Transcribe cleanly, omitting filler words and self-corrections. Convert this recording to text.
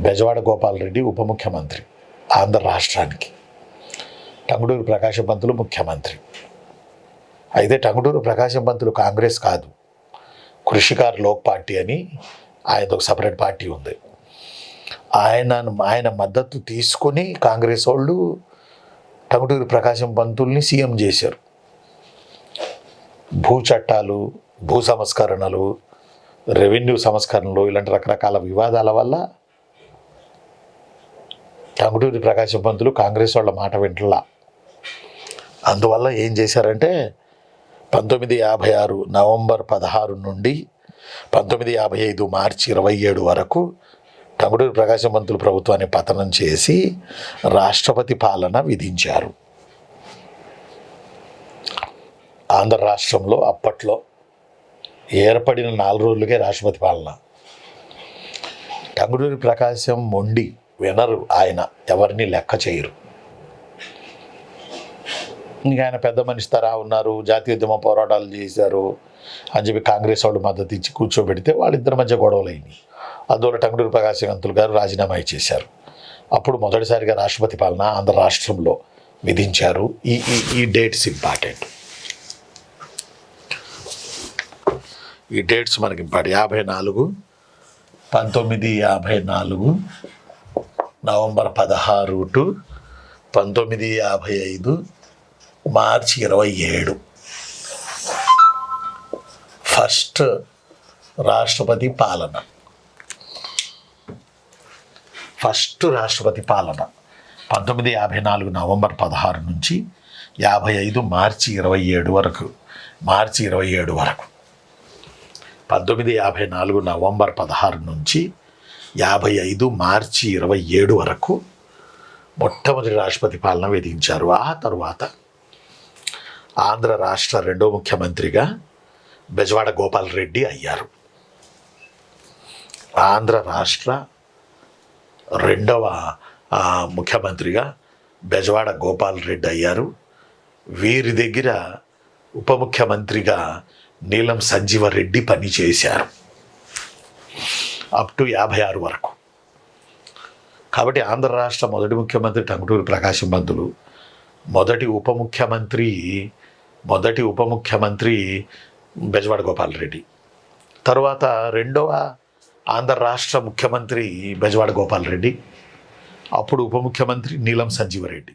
బెజవాడ గోపాలరెడ్డి ఉప ముఖ్యమంత్రి ఆంధ్ర రాష్ట్రానికి, టంగుటూరి ప్రకాశం పంతులు ముఖ్యమంత్రి. అయితే టంగుటూరి ప్రకాశం పంతులు కాంగ్రెస్ కాదు, కృషికార్ లోక్ పార్టీ అని ఆయనది ఒక సపరేట్ పార్టీ ఉంది. ఆయన మద్దతు తీసుకొని కాంగ్రెస్ వాళ్ళు టంగుటూరి ప్రకాశం పంతుల్ని సీఎం చేశారు. భూ చట్టాలు, భూ సంస్కరణలు, రెవెన్యూ సంస్కరణలు ఇలాంటి రకరకాల వివాదాల వల్ల టంగుటూరి ప్రకాశం పంతులు కాంగ్రెస్ వాళ్ళ మాట వింటలా. అందువల్ల ఏం చేశారంటే 1956 నవంబర్ 16 నుండి 1955 మార్చి 27 వరకు టంగుటూరి ప్రకాశం పంతులు ప్రభుత్వాన్ని పతనం చేసి రాష్ట్రపతి పాలన విధించారు. ఆంధ్ర రాష్ట్రంలో అప్పట్లో ఏర్పడిన 4 రోజులకే రాష్ట్రపతి పాలన. టంగుటూరి ప్రకాశం మొండి, వినరు, ఆయన ఎవరిని లెక్క చేయరు. ఇంకా ఆయన పెద్ద మనిషి తరా ఉన్నారు, జాతీయోద్యమ పోరాటాలు చేశారు అని చెప్పి కాంగ్రెస్ వాళ్ళు మద్దతు ఇచ్చి కూర్చోబెడితే వాళ్ళిద్దరి మధ్య గొడవలు అయినాయి. అందువల్ల టంగుటూరి ప్రకాశం పంతులు గారు రాజీనామా ఇచ్చేశారు. అప్పుడు మొదటిసారిగా రాష్ట్రపతి పాలన ఆంధ్ర రాష్ట్రంలో విధించారు. ఈ డేట్స్ ఇంపార్టెంట్. ఈ డేట్స్ మనకి important. 1954 November 16 to 1955 March 27 first రాష్ట్రపతి పాలన. 1954 నవంబర్ 16 నుంచి 55 మార్చి 27 వరకు. 1954 నవంబర్ 16 నుంచి 55 మార్చి 27 వరకు మొట్టమొదటి రాష్ట్రపతి పాలన విధించారు. ఆ తరువాత ఆంధ్ర రాష్ట్ర రెండో ముఖ్యమంత్రిగా బెజవాడ గోపాలరెడ్డి అయ్యారు. ఆంధ్ర రాష్ట్ర రెండవ ముఖ్యమంత్రిగా బెజవాడ గోపాలరెడ్డి అయ్యారు. వీరి దగ్గర ఉప ముఖ్యమంత్రిగా నీలం సంజీవరెడ్డి పనిచేశారు అప్ టు 56 వరకు. కాబట్టి ఆంధ్ర రాష్ట్ర మొదటి ముఖ్యమంత్రి టంగుటూరి ప్రకాశం పంతులు, మొదటి ఉప ముఖ్యమంత్రి బెజవాడ గోపాలరెడ్డి, తర్వాత రెండవ ఆంధ్ర రాష్ట్ర ముఖ్యమంత్రి బెజవాడ గోపాలరెడ్డి, అప్పుడు ఉప ముఖ్యమంత్రి నీలం సంజీవరెడ్డి.